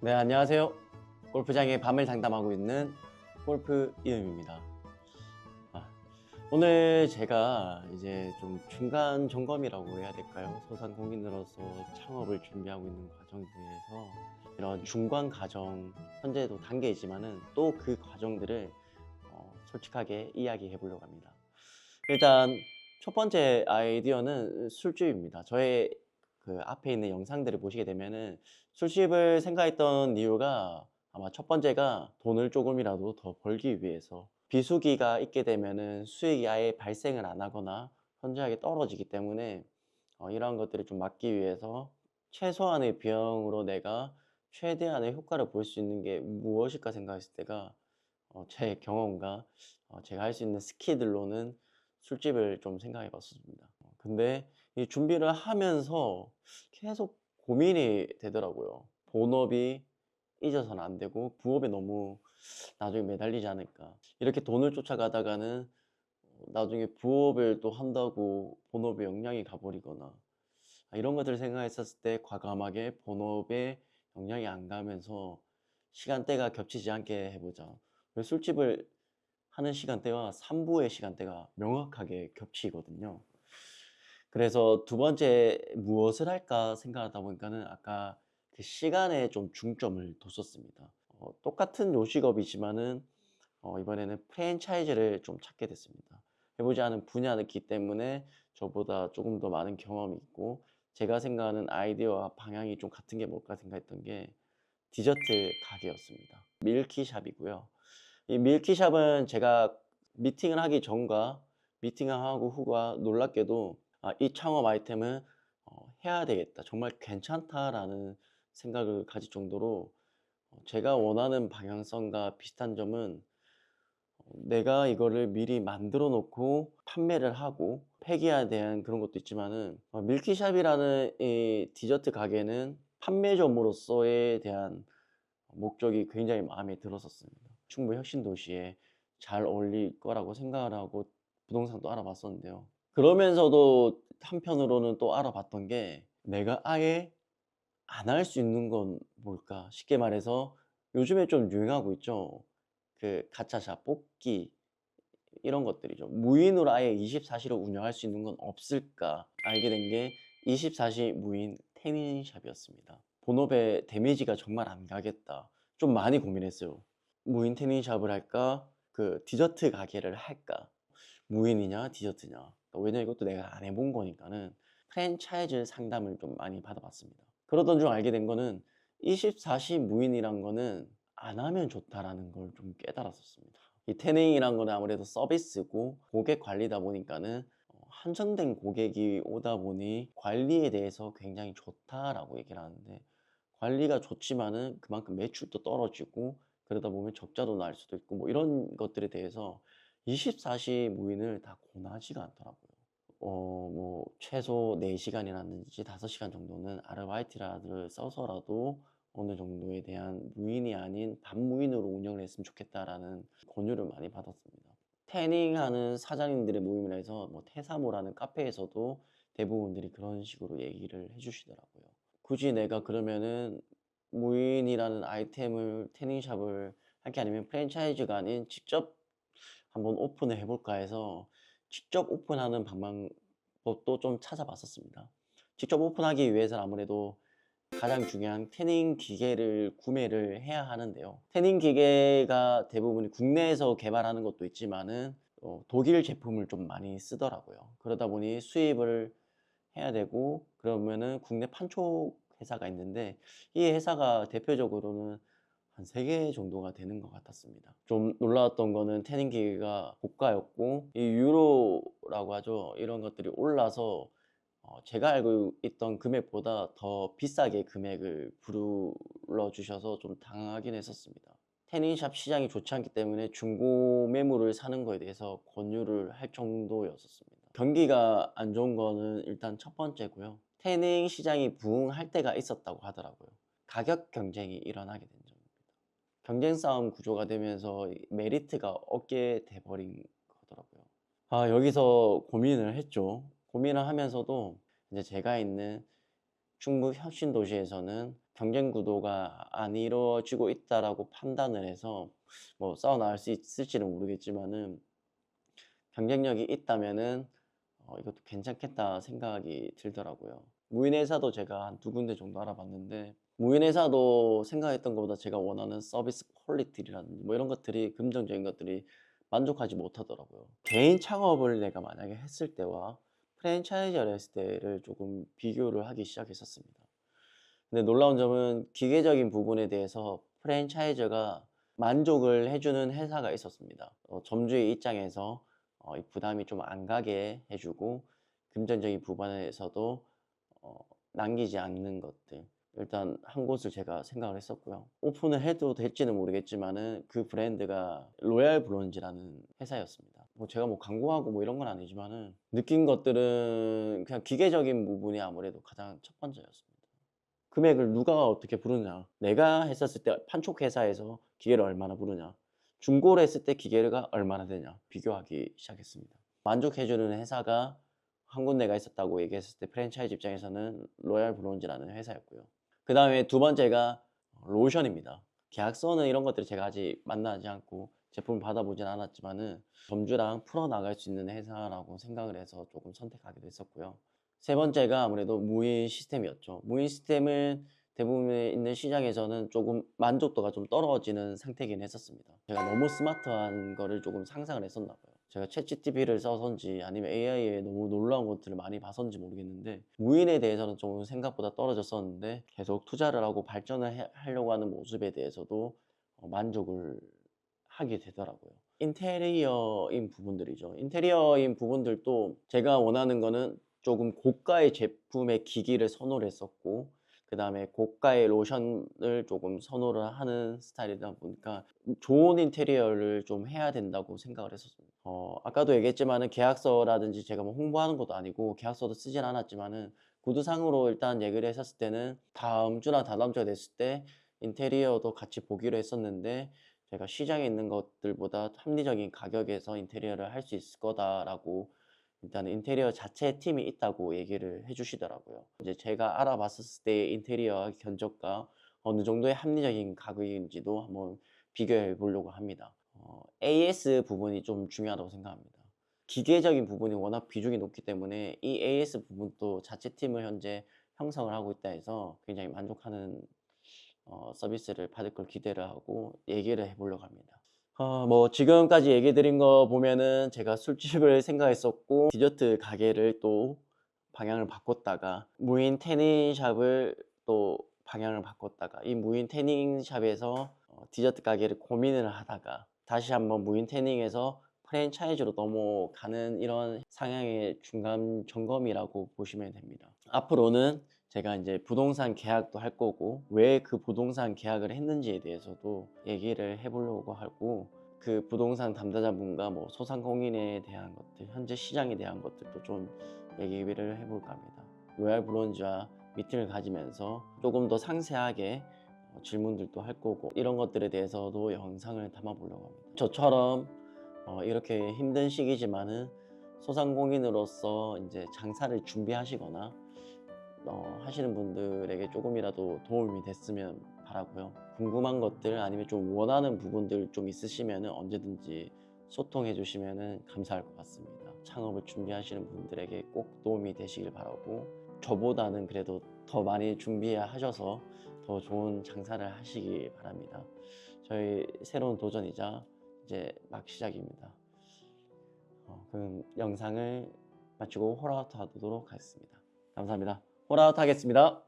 네, 안녕하세요. 골프장의 밤을 상담하고 있는 골프 이음입니다. 아, 오늘 제가 이제 좀 중간 점검이라고 해야 될까요? 소상공인으로서 창업을 준비하고 있는 과정에 대해서 이런 중간 과정, 현재도 단계이지만은 또 그 과정들을 솔직하게 이야기해 보려고 합니다. 일단 첫 번째 아이디어는 술집입니다. 저의 그 앞에 있는 영상들을 보시게 되면은 술집을 생각했던 이유가 아마 첫 번째가 돈을 조금이라도 더 벌기 위해서, 비수기가 있게 되면은 수익이 아예 발생을 안 하거나 현저하게 떨어지기 때문에 이러한 것들을 좀 막기 위해서 최소한의 비용으로 내가 최대한의 효과를 볼 수 있는 게 무엇일까 생각했을 때가 제 경험과 제가 할 수 있는 스킬들로는 술집을 좀 생각해 봤었습니다. 근데 이 준비를 하면서 계속 고민이 되더라고요. 본업이 잊어서는 안 되고 부업에 너무 나중에 매달리지 않을까. 이렇게 돈을 쫓아가다가는 나중에 부업을 또 한다고 본업에 영향이 가버리거나, 이런 것들을 생각했었을 때 과감하게 본업에 영향이 안 가면서 시간대가 겹치지 않게 해보자. 술집을 하는 시간대와 산부의 시간대가 명확하게 겹치거든요. 그래서 두 번째 무엇을 할까 생각하다 보니까는 아까 그 시간에 좀 중점을 뒀었습니다. 똑같은 요식업이지만은 이번에는 프랜차이즈를 좀 찾게 됐습니다. 해보지 않은 분야이기 때문에 저보다 조금 더 많은 경험이 있고, 제가 생각하는 아이디어와 방향이 좀 같은 게 뭘까 생각했던 게 디저트 가게였습니다. 밀키샵이고요. 이 밀키샵은 제가 미팅을 하기 전과 미팅을 하고 후가 놀랍게도 이 창업 아이템은 해야 되겠다, 정말 괜찮다라는 생각을 가질 정도로 제가 원하는 방향성과 비슷한 점은, 내가 이거를 미리 만들어 놓고 판매를 하고 폐기에 대한 그런 것도 있지만은, 밀키샵이라는 이 디저트 가게는 판매점으로서에 대한 목적이 굉장히 마음에 들었었습니다. 충북 혁신도시에 잘 어울릴 거라고 생각을 하고 부동산도 알아봤었는데요. 그러면서도 한편으로는 또 알아봤던 게, 내가 아예 안 할 수 있는 건 뭘까? 쉽게 말해서 요즘에 좀 유행하고 있죠. 그 가차샵, 뽑기, 이런 것들이죠. 무인으로 아예 24시를 운영할 수 있는 건 없을까? 알게 된 게 24시 무인 태닝샵이었습니다. 본업에 데미지가 정말 안 가겠다. 좀 많이 고민했어요. 무인 태닝샵을 할까? 그 디저트 가게를 할까? 무인이냐 디저트냐. 왜냐면 이것도 내가 안 해본 거니까는 프랜차이즈 상담을 좀 많이 받아봤습니다. 그러던 중 알게 된 거는 24시 무인이란 거는 안 하면 좋다라는 걸 좀 깨달았었습니다. 이 태닝이란 거는 아무래도 서비스고 고객 관리다 보니까는 한정된 고객이 오다 보니 관리에 대해서 굉장히 좋다라고 얘기를 하는데, 관리가 좋지만은 그만큼 매출도 떨어지고 그러다 보면 적자도 날 수도 있고 뭐 이런 것들에 대해서 24시 무인을 다 권하지가 않더라고요. 뭐 최소 4시간이라든지 5시간 정도는 아르바이트라를 써서라도 어느 정도에 대한 무인이 아닌 반무인으로 운영을 했으면 좋겠다라는 권유를 많이 받았습니다. 태닝하는 사장님들의 모임을 해서 뭐 태사모라는 카페에서도 대부분들이 그런 식으로 얘기를 해주시더라고요. 굳이 내가 그러면은 무인이라는 아이템을 태닝샵을 할 게 아니면 프랜차이즈가 아닌 직접 한번 오픈을 해볼까 해서 직접 오픈하는 방법도 좀 찾아봤었습니다. 직접 오픈하기 위해서는 아무래도 가장 중요한 태닝 기계를 구매를 해야 하는데요. 태닝 기계가 대부분 국내에서 개발하는 것도 있지만은 독일 제품을 좀 많이 쓰더라고요. 그러다 보니 수입을 해야 되고, 그러면은 국내 판촉 회사가 있는데 이 회사가 대표적으로는 한 3개 정도가 되는 것 같았습니다. 좀 놀라웠던 거는 태닝 기계가 고가였고, 이 유로라고 하죠. 이런 것들이 올라서 제가 알고 있던 금액보다 더 비싸게 금액을 불러주셔서 좀 당황하긴 했었습니다. 태닝샵 시장이 좋지 않기 때문에 중고 매물을 사는 거에 대해서 권유를 할 정도였었습니다. 경기가 안 좋은 거는 일단 첫 번째고요. 태닝 시장이 부흥할 때가 있었다고 하더라고요. 가격 경쟁이 일어나게 된 점입니다. 경쟁 싸움 구조가 되면서 메리트가 없게 돼버린 거더라고요. 여기서 고민을 했죠. 고민을 하면서도 이제 제가 있는 충북 혁신도시에서는 경쟁 구도가 안 이루어지고 있다라고 판단을 해서 뭐 싸워 나갈 수 있을지는 모르겠지만은 경쟁력이 있다면은 이것도 괜찮겠다 생각이 들더라고요. 무인회사도 제가 한 두 군데 정도 알아봤는데 무인회사도 생각했던 것보다 제가 원하는 서비스 퀄리티라든지 뭐 이런 것들이 긍정적인 것들이 만족하지 못하더라고요. 개인 창업을 내가 만약에 했을 때와 프랜차이즈를 했을 때를 조금 비교를 하기 시작했었습니다. 근데 놀라운 점은 기계적인 부분에 대해서 프랜차이즈가 만족을 해주는 회사가 있었습니다. 점주의 입장에서 이 부담이 좀 안 가게 해주고 금전적인 부분에서도 어, 남기지 않는 것들. 일단 한 곳을 제가 생각을 했었고요. 오픈을 해도 될지는 모르겠지만은 그 브랜드가 로얄 브론즈라는 회사였습니다. 뭐 제가 뭐 광고하고 뭐 이런 건 아니지만은 느낀 것들은 그냥 기계적인 부분이 아무래도 가장 첫 번째였습니다. 금액을 누가 어떻게 부르냐. 내가 했었을 때 판촉 회사에서 기계를 얼마나 부르냐. 중고를 했을 때 기계가 얼마나 되냐. 비교하기 시작했습니다. 만족해주는 회사가 한 군데가 있었다고 얘기했을 때 프랜차이즈 입장에서는 로얄 브론즈라는 회사였고요. 그 다음에 두 번째가 로션입니다. 계약서는 이런 것들을 제가 아직 만나지 않고 제품을 받아보진 않았지만은 점주랑 풀어나갈 수 있는 회사라고 생각을 해서 조금 선택하기도 했었고요. 세 번째가 아무래도 무인 시스템이었죠. 무인 시스템은 대부분에 있는 시장에서는 조금 만족도가 좀 떨어지는 상태긴 했었습니다. 제가 너무 스마트한 거를 조금 상상을 했었나 봐요. 제가 챗GPT를 써서인지 아니면 AI에 너무 놀라운 것들을 많이 봐서인지 모르겠는데 무인에 대해서는 좀 생각보다 떨어졌었는데 계속 투자를 하고 발전을 하려고 하는 모습에 대해서도 만족을 하게 되더라고요. 인테리어인 부분들이죠. 인테리어인 부분들도 제가 원하는 거는 조금 고가의 제품의 기기를 선호를 했었고 그 다음에 고가의 로션을 조금 선호를 하는 스타일이다 보니까 좋은 인테리어를 좀 해야 된다고 생각을 했었습니다. 아까도 얘기했지만은 계약서라든지 제가 뭐 홍보하는 것도 아니고 계약서도 쓰진 않았지만은 구두상으로 일단 얘기를 했었을 때는 다음 주나 다다음 주가 됐을 때 인테리어도 같이 보기로 했었는데 제가 시장에 있는 것들보다 합리적인 가격에서 인테리어를 할 수 있을 거다라고 일단 인테리어 자체 팀이 있다고 얘기를 해주시더라고요. 이제 제가 알아봤을 때 인테리어 견적과 어느 정도의 합리적인 가격인지도 한번 비교해 보려고 합니다. AS 부분이 좀 중요하다고 생각합니다. 기계적인 부분이 워낙 비중이 높기 때문에 이 AS 부분도 자체 팀을 현재 형성을 하고 있다 해서 굉장히 만족하는 서비스를 받을 걸 기대를 하고 얘기를 해보려고 합니다. 뭐 지금까지 얘기 드린 거 보면은 제가 술집을 생각했었고 디저트 가게를 또 방향을 바꿨다가 무인 태닝샵을 또 방향을 바꿨다가 이 무인 태닝샵에서 디저트 가게를 고민을 하다가 다시 한번 무인 태닝에서 프랜차이즈로 넘어가는 이런 상향의 중간 점검이라고 보시면 됩니다. 앞으로는 제가 이제 부동산 계약도 할 거고 왜 그 부동산 계약을 했는지에 대해서도 얘기를 해보려고 하고 그 부동산 담당자분과 뭐 소상공인에 대한 것들, 현재 시장에 대한 것들도 좀 얘기를 해볼까 합니다. 로얄 브론즈와 미팅을 가지면서 조금 더 상세하게 질문들도 할 거고 이런 것들에 대해서도 영상을 담아 보려고 합니다. 저처럼 이렇게 힘든 시기지만은 소상공인으로서 이제 장사를 준비하시거나 하시는 분들에게 조금이라도 도움이 됐으면 바라고요. 궁금한 것들 아니면 좀 원하는 부분들 좀 있으시면 언제든지 소통해 주시면 감사할 것 같습니다. 창업을 준비하시는 분들에게 꼭 도움이 되시길 바라고 저보다는 그래도 더 많이 준비하셔서 더 좋은 장사를 하시기 바랍니다. 저희 새로운 도전이자 이제 막 시작입니다. 그럼 영상을 마치고 홀아웃 하도록 하겠습니다. 감사합니다. 홀아웃 하겠습니다.